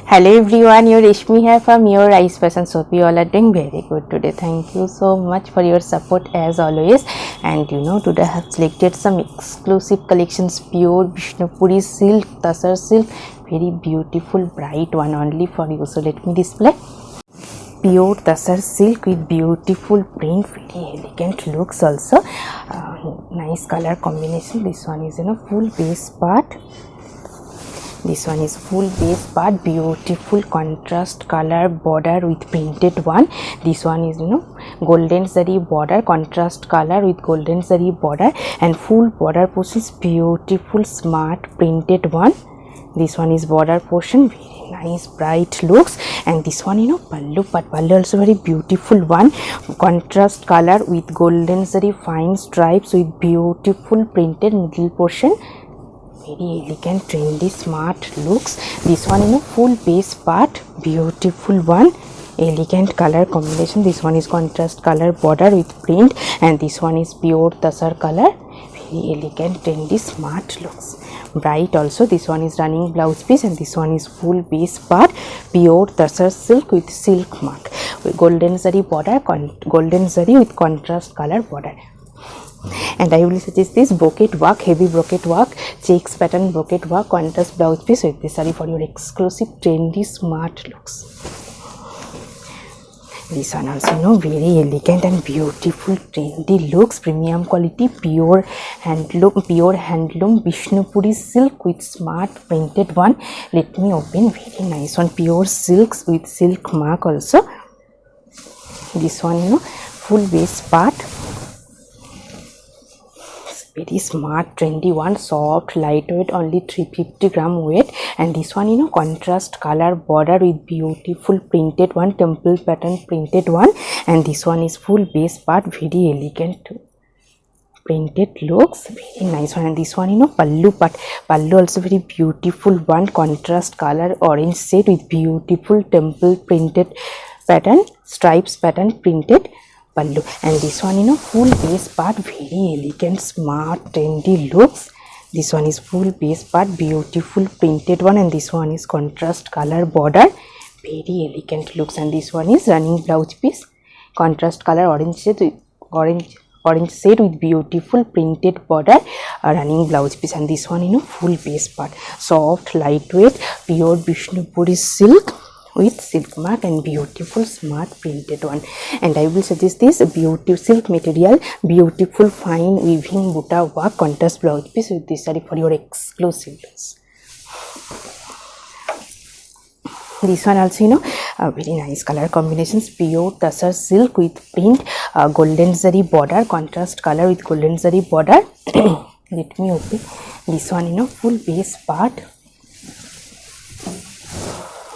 Hello everyone, your Reshmi here from Your Eyes Fashion. Hope you all are doing very good today. Thank you so much for your support as always. And today I have selected some exclusive collections, pure Vishnupuri silk, Tasar silk, very beautiful bright one only for you. So let me display. Pure Tasar silk with beautiful print, very elegant looks also. Nice color combination. This one is full base part. This one is full base part, beautiful contrast color border with printed one. This one is golden zari border, contrast color with golden zari border, and full border portion is beautiful smart printed one. This one is border portion, very nice bright looks. And this one pallu part, pallu also very beautiful one, contrast color with golden zari fine stripes with beautiful printed middle portion. Very elegant, trendy, smart looks. This one full base part, beautiful one, elegant color combination. This one is contrast color border with print, and this one is pure Tasar color. Very elegant, trendy, smart looks. Bright also. This one is running blouse piece, and this one is full base part, pure Tasar silk with silk mark, with golden zari border, golden zari with contrast color border. And I will suggest this brocade work, heavy brocade work, checks pattern brocade work, contrast blouse piece with this saree for your exclusive trendy smart looks. This one also very elegant and beautiful trendy looks, premium quality, pure handloom Vishnupuri silk with smart printed one. Let me open. Very nice one, pure silks with silk mark also. This one full base part, very smart trendy one, soft lightweight, only 350 gram weight. And this one contrast color border with beautiful printed one, temple pattern printed one. And this one is full base part, very elegant printed looks, very nice one. And this one pallu part, pallu also very beautiful one, contrast color orange shade with beautiful temple printed pattern, stripes pattern printed pallu. And this one full base part, very elegant, smart, trendy looks. This one is full base part, beautiful printed one, and this one is contrast color border, very elegant looks. And this one is running blouse piece, contrast color orange shade with beautiful printed border, running blouse piece. And this one full base part, soft lightweight, pure Vishnupuri silk with silk mark and beautiful smart printed one. And I will suggest this beautiful silk material, beautiful fine weaving buta work, contrast blouse piece with this saree for your exclusive looks. This one also very nice color combinations, pure Tasar silk with print, golden zari border, contrast color with golden zari border. Let me open. This one full base part.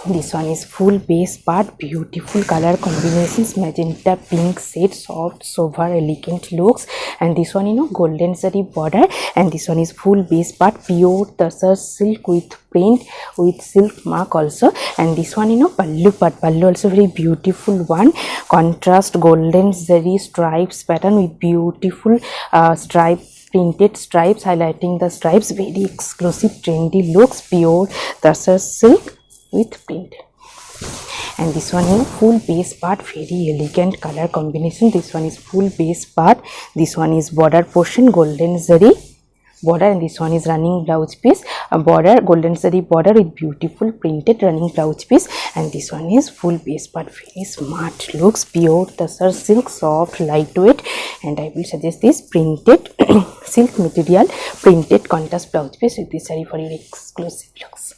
This one is full base part, beautiful color combinations, magenta pink shade, soft sober elegant looks. And this one golden zari border, and this one is full base part, pure Tasar silk with print with silk mark also. And this one pallu part, pallu also very beautiful one, contrast golden zari stripes pattern with beautiful printed stripes, highlighting the stripes, very exclusive trendy looks, pure Tasar silk with print. And this one full base part, very elegant color combination. This one is full base part, this one is border portion, golden zari border, and this one is running blouse piece, border golden zari border with beautiful printed running blouse piece. And this one is full base part, very smart looks, pure Tasar silk, soft lightweight. And I will suggest this printed silk material, printed contrast blouse piece with this saree for your exclusive looks.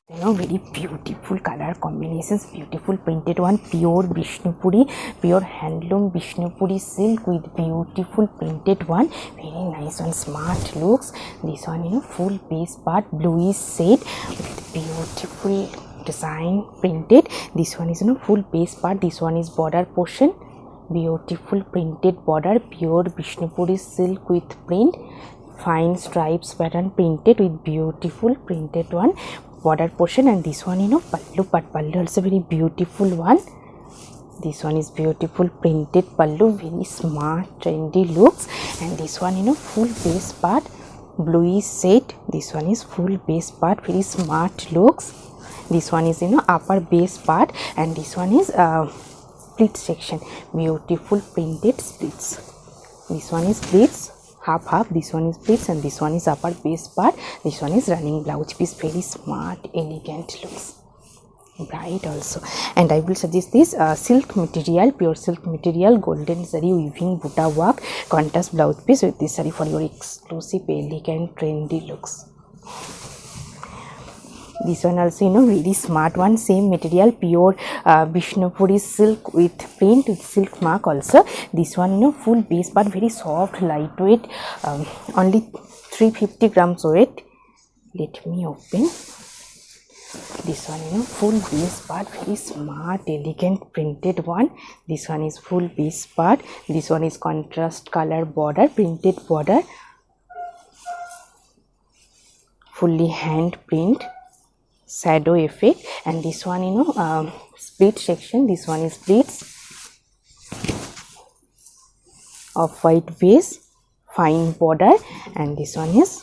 Very beautiful color combinations, beautiful printed one, pure Vishnupuri, pure handloom Vishnupuri silk with beautiful printed one, very nice one, smart looks. This one full base part, bluish shade with beautiful design printed. This one is full base part, this one is border portion, beautiful printed border, pure Vishnupuri silk with print, fine stripes pattern printed with beautiful printed one, border portion. And this one pallu part, pallu also very beautiful one. This one is beautiful printed pallu, very smart trendy looks. And this one full base part, bluish shade. This one is full base part, very smart looks. This one is upper base part, and this one is pleat section, beautiful printed splits. This one is pleats, half half, this one is pleats, and this one is upper base part. This one is running blouse piece, very smart, elegant looks, bright also. And I will suggest this silk material, pure silk material, golden zari weaving buta work, contrast blouse piece with this saree for your exclusive, elegant, trendy looks. This one also very smart one, same material, pure Vishnupuri silk with print with silk mark also. This one full base part, very soft, lightweight, only 350 grams weight. Let me open. This one full base part, very smart, elegant, printed one. This one is full base part. This one is contrast color border, printed border, fully hand print, shadow effect. And this one split section. This one is pleats of white base, fine border, and this one is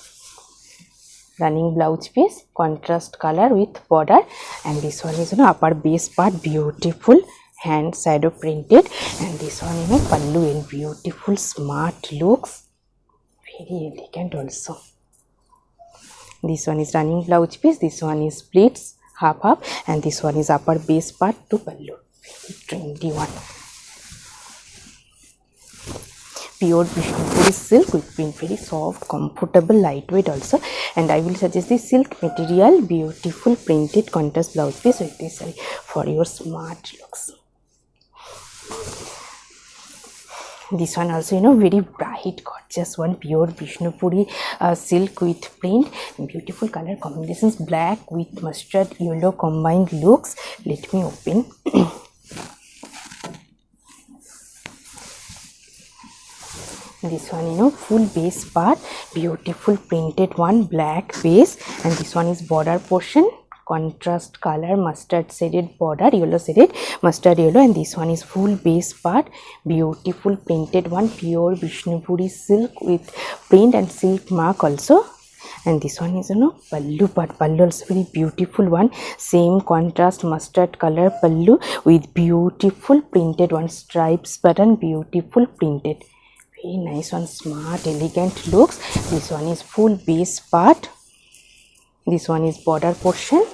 running blouse piece, contrast color with border. And this one is upper base part, beautiful hand shadow printed. And this one pallu in beautiful smart looks, very elegant also. This one is running blouse piece, this one is pleats, half half, and this one is upper base part to pallu, very trendy one. Pure Vishnupuri silk with print, very soft, comfortable, lightweight also. And I will suggest this silk material, beautiful printed contrast blouse piece with this saree for your smart looks. This one also very bright, gorgeous one, pure Vishnupuri silk with print, beautiful color combinations, black with mustard yellow combined looks. Let me open. This one full base part, beautiful printed one, black base, and this one is border portion, contrast color, mustard shaded border, yellow shaded, mustard yellow. And this one is full base part, beautiful printed one, pure Vishnupuri silk with print and silk mark also. And this one is pallu part, pallu also very beautiful one, same contrast mustard color pallu with beautiful printed one, stripes pattern, beautiful printed, very nice one, smart, elegant looks. This one is full base part. This one is border portion,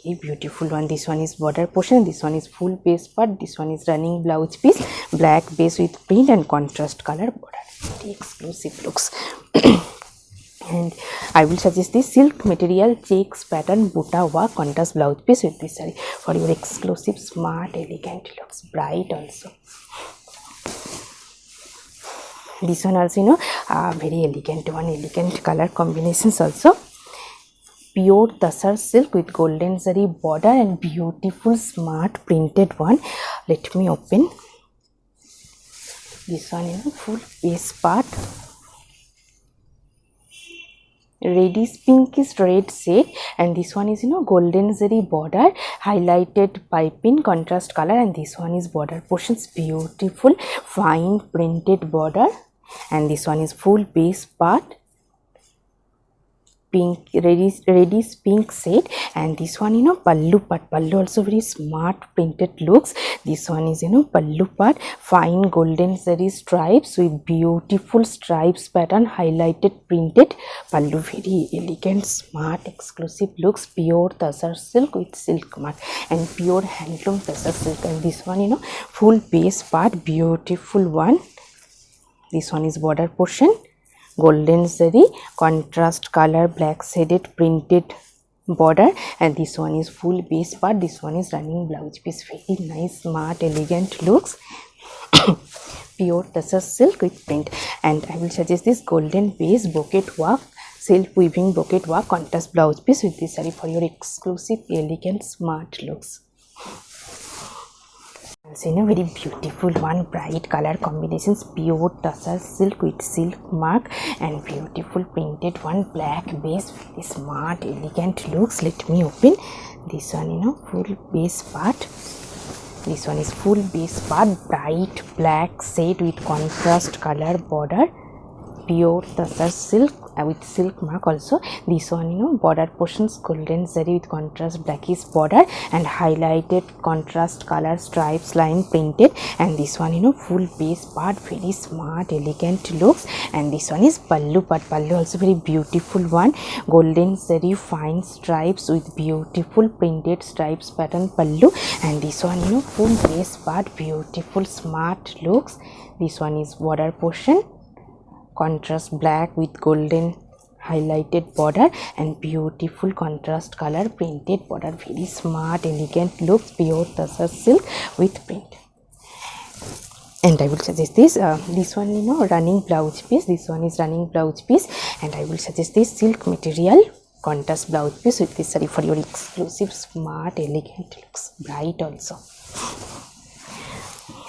very beautiful one. This one is border portion. This one is full base part. This one is running blouse piece, black base with print and contrast color border, very exclusive looks. And I will suggest this silk material, checks pattern buta work, contrast blouse piece with this saree for your exclusive, smart, elegant looks, bright also. This one also very elegant one, elegant color combinations also. Pure Tasar silk with golden zari border and beautiful smart printed one. Let me open. This one full base part, reddish pinkish red shade, and this one is golden zari border, highlighted piping, contrast color. And this one is border portions, beautiful fine printed border. And this one is full base part, pink, reddish pink shade. And this one pallu part, pallu also very smart printed looks. This one is pallu part, fine golden zari stripes with beautiful stripes pattern, highlighted printed pallu, very elegant, smart, exclusive looks, pure Tasar silk with silk mark and pure handloom Tasar silk. And this one full base part, beautiful one. This one is border portion, golden zari, contrast color, black shaded printed border. And this one is full base part. This one is running blouse piece, very nice, smart, elegant looks. Pure Tasar silk with print. And I will suggest this golden base bouquet work, self weaving bouquet work, contrast blouse piece with this saree for your exclusive, elegant, smart looks. Very beautiful one, bright color combinations, pure Tasar silk with silk mark and beautiful printed one, black base with smart, elegant looks. Let me open. This one full base part. This one is full base part, bright black shade with contrast color border, pure Tasar silk with silk mark also. This one, you know, border portions golden zari with contrast blackish border and highlighted contrast color stripes line printed. And this one, you know, full base part, very smart elegant looks. And this one is pallu part. Pallu also very beautiful one, golden zari fine stripes with beautiful printed stripes pattern pallu. And this one, you know, full base part, beautiful smart looks. This one is border portion, contrast black with golden highlighted border and beautiful contrast color printed border, very smart elegant looks, pure tussar silk with print. And I will suggest this this one, you know, running blouse piece. This one is running blouse piece, and I will suggest this silk material contrast blouse piece with this saree for your exclusive smart elegant looks, bright also.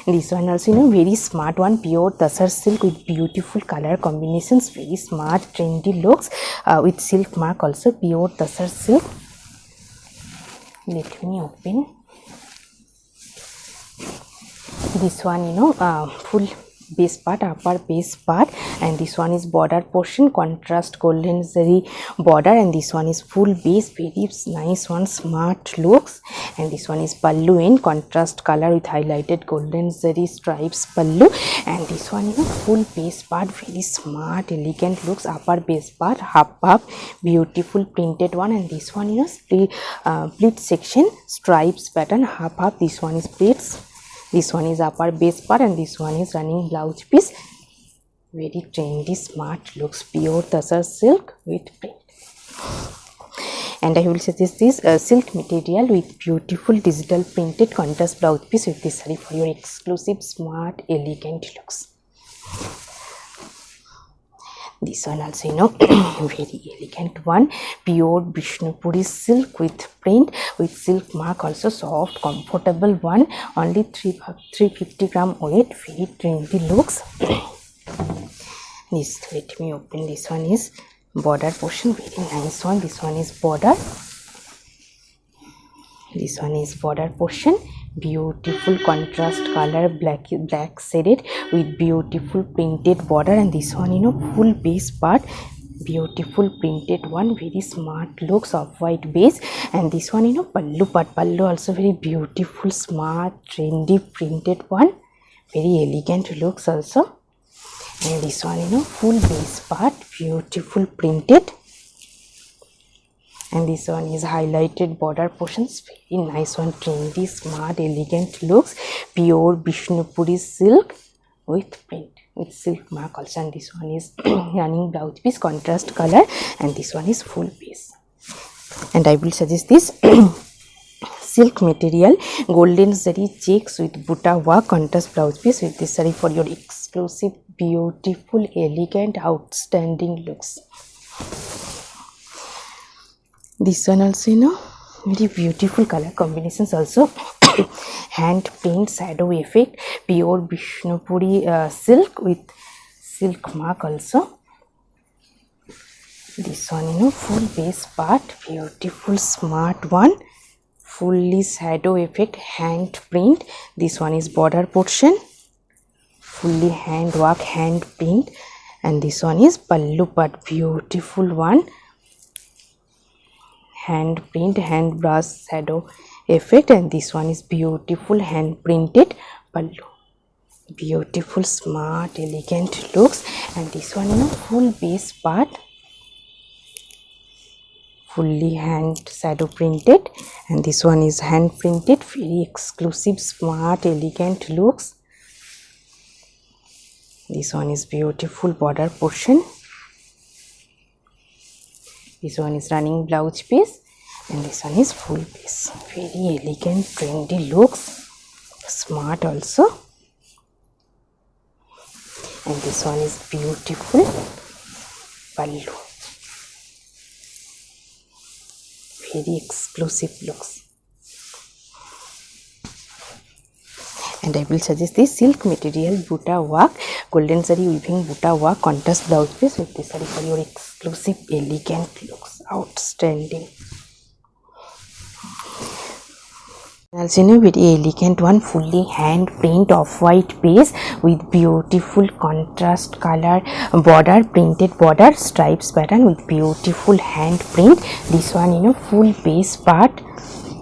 This one also, you know, very smart one, pure tussar silk with beautiful color combinations, very smart trendy looks with silk mark also, pure tussar silk. Let me open. This one, you know, full base part, upper base part, and this one is border portion, contrast golden zari border, and this one is full base, very nice one, smart looks. And this one is pallu in contrast color with highlighted golden zari stripes pallu. And this one, you know, full base part, very smart elegant looks, upper base part, half beautiful printed one. And this one, you know, pleat section stripes pattern, half. This one is pleats. This one is upper base part, and this one is running blouse piece, very trendy smart looks, pure tussar silk with print. And I will suggest this silk material with beautiful digital printed contrast blouse piece with this saree for your exclusive smart elegant looks. This one also, you know, very elegant one, pure Vishnupuri silk with print with silk mark also, soft comfortable one, only 350 gram weight, very trendy looks. This, let me open. This one is border portion, very nice one. This one is border. This one is border portion, beautiful contrast color, black shaded with beautiful printed border. And this one, you know, full base part, beautiful printed one, very smart looks, of white base. And this one, you know, pallu part, pallu also very beautiful smart trendy printed one, very elegant looks also. And this one, you know, full base part, beautiful printed. And this one is highlighted border portions, very nice one, trendy smart elegant looks, pure Vishnupuri silk with print with silk mark also. And this one is running blouse piece, contrast color, and this one is full base. And I will suggest this silk material golden zari checks with butta work contrast blouse piece with this saree for your exclusive beautiful elegant outstanding looks. This one also, you know, very beautiful color combinations also, hand paint shadow effect, pure Vishnupuri silk with silk mark also. This one, you know, full base part, beautiful smart one, fully shadow effect, hand print. This one is border portion, fully hand work, hand print. And this one is pallu part, beautiful one, hand print, hand brush shadow effect. And this one is beautiful hand printed pallu, beautiful smart elegant looks. And this one, you know, full base part, fully hand shadow printed. And this one is hand printed, very exclusive smart elegant looks. This one is beautiful border portion. This one is running blouse piece, and this one is full piece, very elegant trendy looks, smart also. And this one is beautiful pallu, very exclusive looks. And I will suggest this silk material butta work, golden zari weaving butta work contrast blouse piece with this saree for your exclusive elegant looks, outstanding. Also, very elegant one, fully hand print of white base with beautiful contrast color border, printed border, stripes pattern with beautiful hand print. This one, full base part.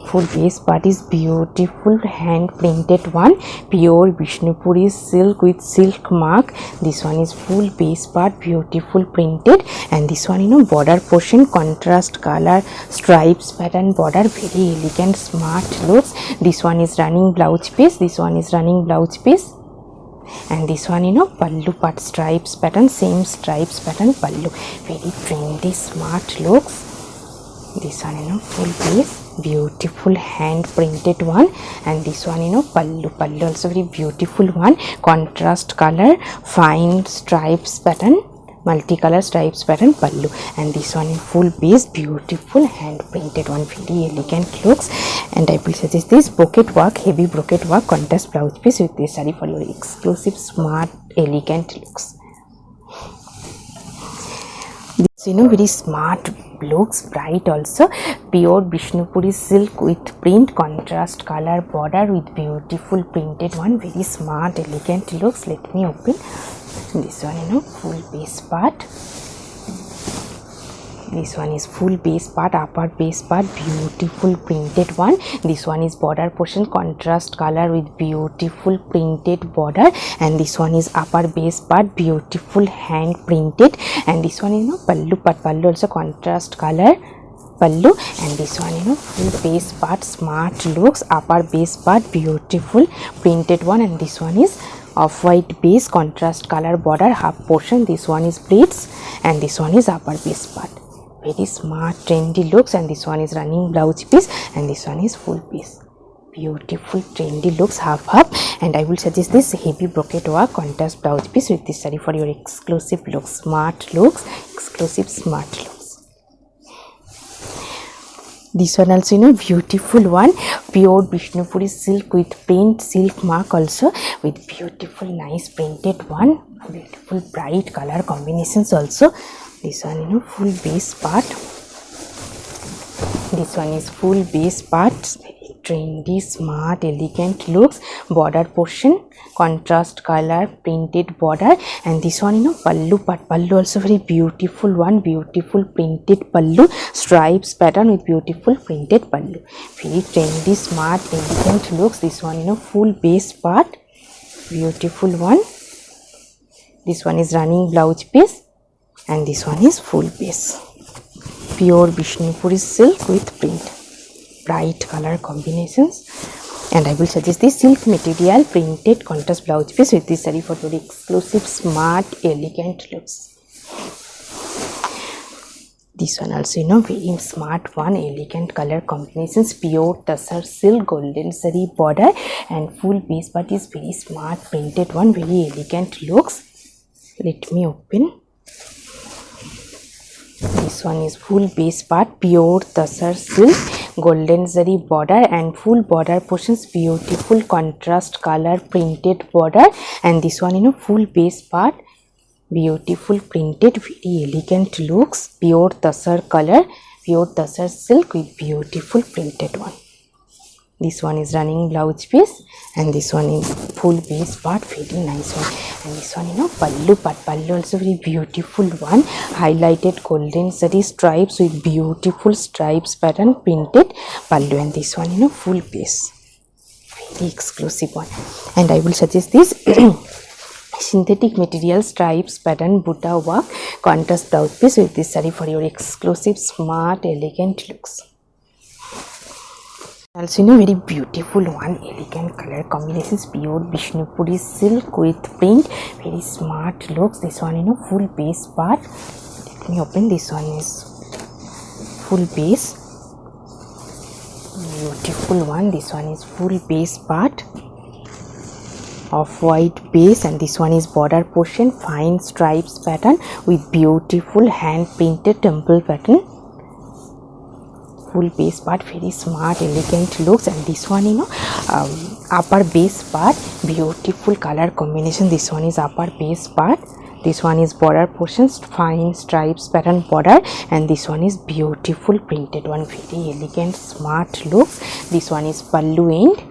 Full base part is beautiful hand printed one, pure Vishnupuri silk with silk mark. This one is full base part, beautiful printed, and this one, border portion, contrast color, stripes pattern border, very elegant, smart looks. This one is running blouse piece. This one is running blouse piece. And this one, pallu part, stripes pattern, same stripes pattern pallu, very trendy, smart looks. This one, full base, beautiful hand printed one, and this one, pallu also very beautiful one, contrast color, fine stripes pattern, multicolor stripes pattern pallu, and this one in full base, beautiful hand printed one, very elegant looks. And I will suggest this brocade work, heavy brocade work contrast blouse piece with this saree for your exclusive, smart, elegant looks. This, very smart looks, bright also, pure Vishnupuri silk with print, contrast color border with beautiful printed one, very smart, elegant looks. Let me open this one, full base part. This one is full base part, upper base part, beautiful printed one. This one is border portion, contrast color with beautiful printed border, and this one is upper base part, beautiful hand printed, and this one, pallu part, pallu also contrast color pallu, and this one, full base part, smart looks, upper base part, beautiful printed one, and this one is off-white base, contrast color border, half portion. This one is pleats, and this one is upper base part, very smart, trendy looks. And this one is running blouse piece, and this one is full piece, beautiful, trendy looks, half. And I will suggest this heavy brocade work contrast blouse piece with this saree for your exclusive looks, smart looks, exclusive, smart looks. This one also, beautiful one, pure Vishnupuri silk with print, silk mark also, with beautiful, nice printed one, beautiful, bright color combinations also. This one, full base part. This one is full base part, very trendy, smart, elegant looks, border portion, contrast color, printed border, and this one, pallu part, pallu also very beautiful one, beautiful printed pallu, stripes pattern with beautiful printed pallu, very trendy, smart, elegant looks. This one, full base part, beautiful one. This one is running blouse piece, and this one is full base, pure Vishnupuri silk with print, bright color combinations. And I will suggest this silk material printed contrast blouse piece with this saree for your exclusive, smart, elegant looks. This one also, very smart one, elegant color combinations, pure tussar silk, golden saree border, and full base part is very smart, printed one, very elegant looks. Let me open. This one is full base part, pure tussar silk, golden zari border, and full border portions, beautiful contrast color printed border. And this one, full base part, beautiful printed, very elegant looks, pure tussar color, pure tussar silk with beautiful printed one. This one is running blouse piece, and this one is full base part, very nice one. And this one, pallu part, pallu also very beautiful one, highlighted golden zari stripes with beautiful stripes pattern printed pallu. And this one, full base, very exclusive one. And I will suggest this synthetic material stripes pattern Buddha work contrast blouse piece with this saree for your exclusive, smart, elegant looks. Also, very beautiful one, elegant color combinations, pure Vishnupuri silk with print, very smart looks. This one, full base part. Let me open. This one is full base, beautiful one. This one is full base part of white base, and this one is border portion, fine stripes pattern with beautiful hand printed temple pattern. Full base part, very smart, elegant looks. And this one, upper base part, beautiful color combination. This one is upper base part, This one is border portions, fine stripes pattern border, and this one is beautiful printed one, very elegant smart looks. This one is pallu end,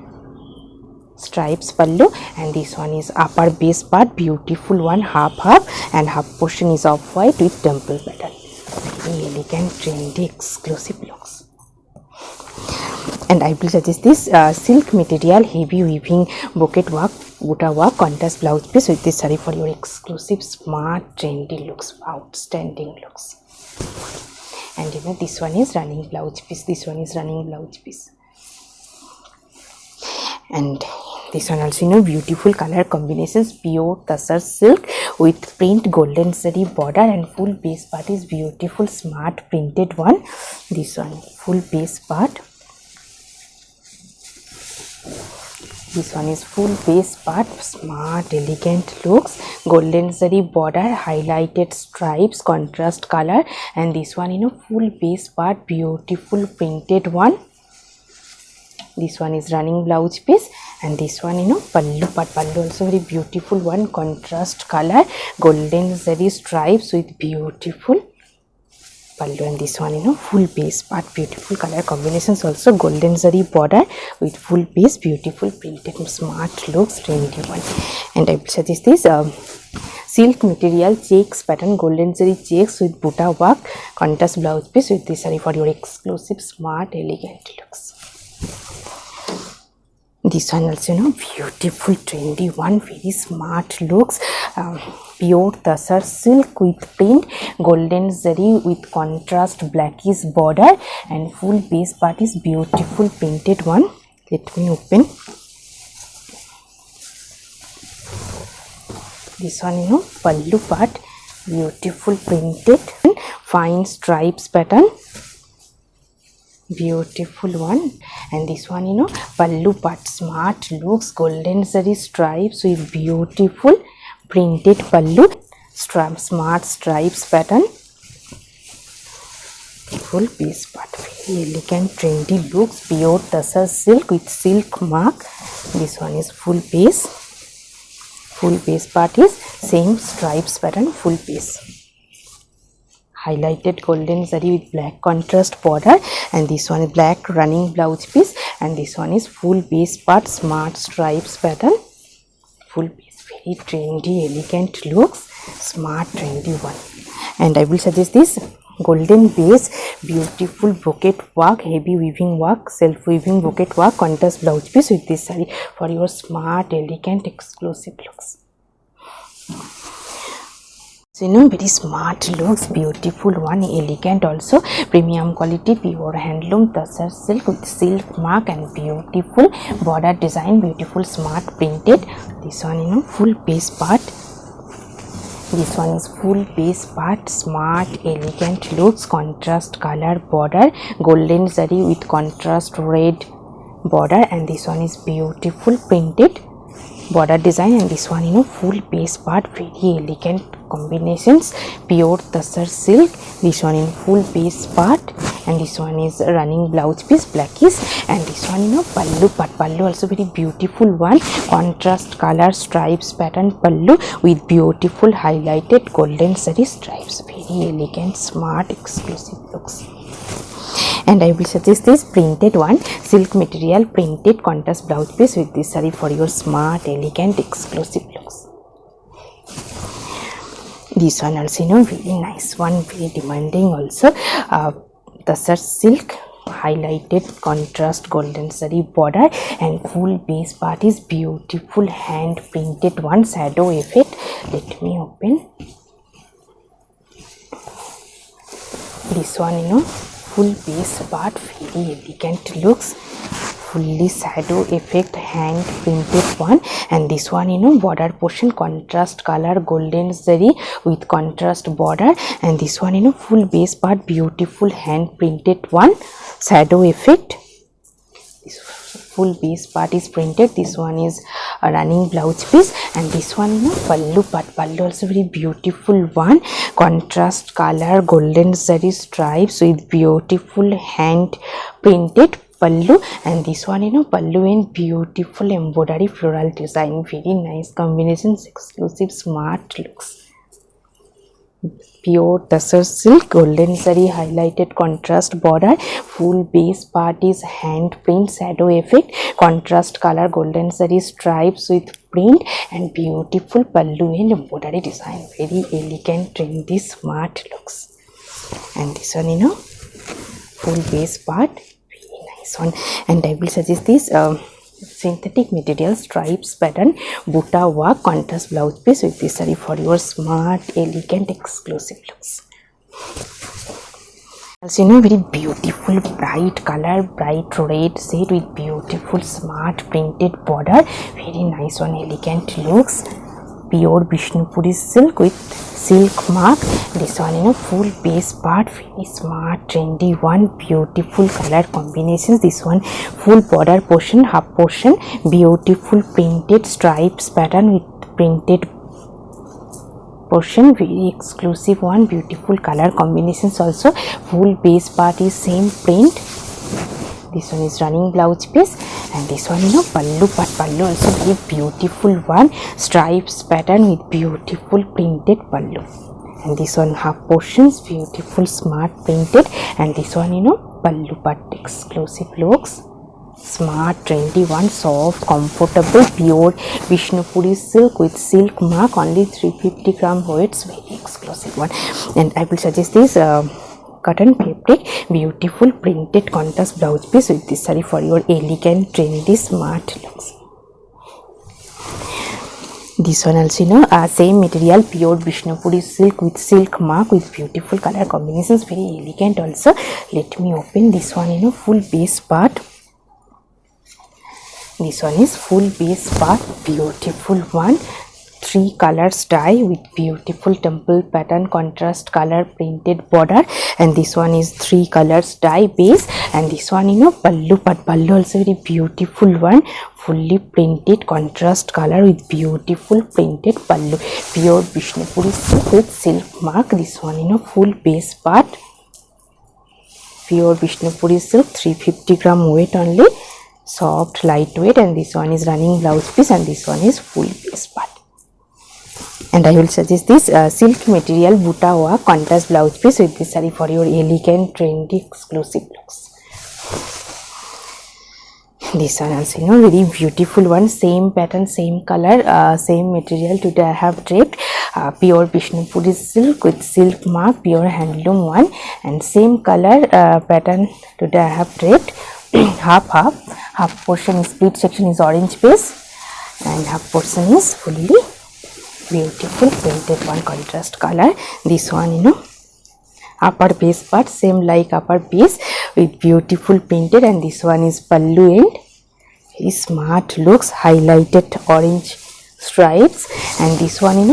stripes pallu, and this one is upper base part, beautiful one, half and half portion is off white with temple pattern. Very elegant, trendy, exclusive looks. And I will suggest this silk material, heavy weaving, bouquet work, buta work, contrast blouse piece with this saree for your exclusive, smart, trendy looks, outstanding looks. And this one is running blouse piece. This one is running blouse piece. And this one also beautiful color combinations, pure tussar silk with print golden zari border, and full base part is beautiful smart printed one. This one full base part. This one is full base part, smart elegant looks, golden zari border, highlighted stripes, contrast color, and this one full base part, beautiful printed one. This one is running blouse piece, and this one pallu part, pallu also very beautiful one, contrast color, golden zari stripes with beautiful pallu, and this one full base part, beautiful color combinations, also golden zari border with full base, beautiful printed smart looks, trendy one. And I will suggest this silk material checks pattern, golden zari checks with buta work, contrast blouse piece with this saree for your exclusive, smart, elegant looks. This one also beautiful, trendy one, very smart looks, pure tussar silk with print, golden zari with contrast blackish border, and full base part is beautiful printed one. Let me open. This one pallu part, beautiful printed, fine stripes pattern, beautiful one. And this one pallu part, smart looks, golden zari stripes with beautiful printed pallu, smart stripes pattern, full base part, very elegant, trendy looks, pure tussar silk with silk mark. This one is full base part is same stripes pattern, full base, highlighted golden zari with black contrast border, and this one is black running blouse piece, and this one is full base part, smart stripes pattern, full base, very trendy elegant looks, smart trendy one. And I will suggest this golden base, beautiful bouquet work, heavy weaving work, self weaving bouquet work, contrast blouse piece with this saree for your smart, elegant, exclusive looks. So very smart looks, beautiful one, elegant also, premium quality, pure handloom tussar silk with silk mark and beautiful border design, beautiful smart printed. This one full base part. This one is full base part, smart elegant looks, contrast color border, golden zari with contrast red border, and this one is beautiful printed border design, and this one full base part, very elegant combinations, pure tussar silk. This one in full base part, and this one is running blouse piece, blackish, and this one pallu part, pallu also very beautiful one, contrast color stripes pattern pallu with beautiful highlighted golden zari stripes, very elegant, smart, exclusive looks. And I will suggest this printed one, silk material printed contrast blouse piece with this saree for your smart, elegant, exclusive looks. This one also very nice one, very demanding also, tussar silk, highlighted contrast golden zari border, and full base part is beautiful hand printed one, shadow effect. Let me open. This one full base part, very elegant looks, fully shadow effect, hand printed one, and this one border portion, contrast color golden zari with contrast border, and this one full base part, beautiful hand printed one, shadow effect. This full base part is printed. This one is a running blouse piece, and this one pallu part, pallu also very beautiful one, contrast color golden zari stripes with beautiful hand printed pallu, and this one pallu and beautiful embroidery floral design, very nice combinations, exclusive smart looks. pure tussar silk, golden zari highlighted contrast border, full base part is hand print shadow effect, contrast color golden zari stripes with print and beautiful pallu and embroidery design. Very elegant, trendy, smart looks. And this one, full base part, very nice one. And I will suggest this synthetic material stripes pattern buta work contrast blouse piece with this saree for your smart, elegant, exclusive looks. Also, very beautiful bright color, bright red shade with beautiful smart printed border. Very nice one, elegant looks. Pure Vishnupuri silk with silk mark. This one, full base part, very smart, trendy one, beautiful color combinations. This one, full border portion, half portion, beautiful printed stripes pattern with printed portion, very exclusive one, beautiful color combinations. Also, full base part is same print. This one is running blouse piece, and this one, pallu part, pallu also very beautiful one, stripes pattern with beautiful printed pallu. And this one half portions, beautiful smart printed, and this one, pallu part, exclusive looks, smart trendy one, soft comfortable pure Vishnupuri silk with silk mark, only 350 gram weights, very exclusive one. And I will suggest this cotton fabric, beautiful printed contrast blouse piece with this saree for your elegant, trendy, smart looks. This one also, same material, pure Vishnupuri silk with silk mark with beautiful color combinations, very elegant also. Let me open this one, full base part. This one is full base part, beautiful one. 3 colors dye with beautiful temple pattern, contrast color printed border, and this one is 3 colors dye base. And this one, pallu part, pallu also very beautiful one, fully printed contrast color with beautiful printed pallu, pure Vishnupuri silk with silk mark. This one, full base part, pure Vishnupuri silk, 350 gram weight only, soft lightweight. And this one is running blouse piece, and this one is full base part. And I will suggest this silk material buta work contrast blouse piece with this saree for your elegant, trendy, exclusive looks. This one also, very beautiful one, same pattern, same color, same material. Today I have draped pure Vishnupuri silk with silk mark, pure handloom one, and same color pattern. Today I have draped half portion is split section is orange base, and half portion is fully beautiful printed one, contrast color. This one, upper base part, same like upper base with beautiful printed, and this one is pallu end, very smart looks, highlighted orange stripes. And this one,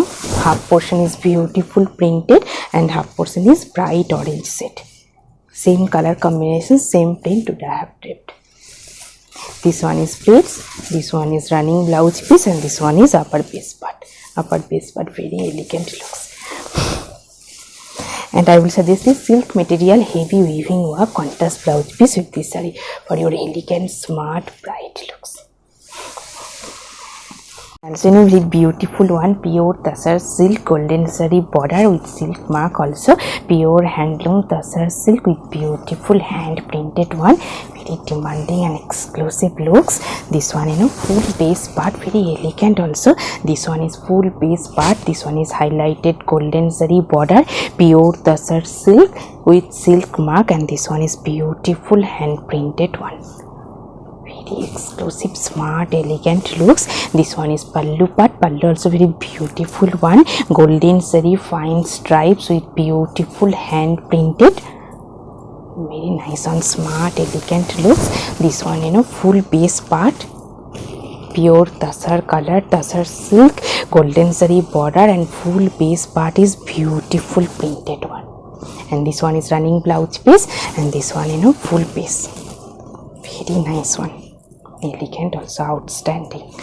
half portion is beautiful printed, and half portion is bright orange set, same color combination, same print. Today I have draped. This one is pleats, this one is running blouse piece, and this one is upper base part. Upper base part, very elegant looks. And I will suggest this silk material heavy weaving work contrast blouse piece with this saree for your elegant, smart, bright looks. Also, very beautiful one, pure tussar silk, golden zari border with silk mark. Also, pure handloom tussar silk with beautiful hand printed one, very demanding and exclusive looks. This one, full base part, very elegant also. This one is full base part. This one is highlighted golden zari border, pure tussar silk with silk mark, and this one is beautiful hand printed one. Exclusive, smart, elegant looks. This one is pallu part, pallu also very beautiful one, golden zari fine stripes with beautiful hand printed, very nice one, smart, elegant looks. This one, full base part, pure tussar color, tussar silk, golden zari border, and full base part is beautiful printed one. And this one is running blouse piece, and this one, full base, very nice one, elegant also, outstanding.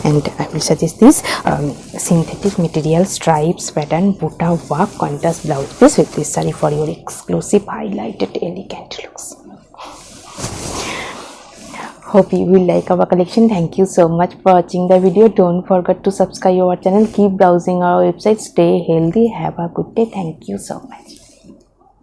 And I will suggest this synthetic material stripes pattern buta work contrast blouse piece with this saree for your exclusive, highlighted, elegant looks. Hope you will like our collection. Thank you so much for watching the video. Don't forget to subscribe our channel. Keep browsing our website. Stay healthy. Have a good day. Thank you so much.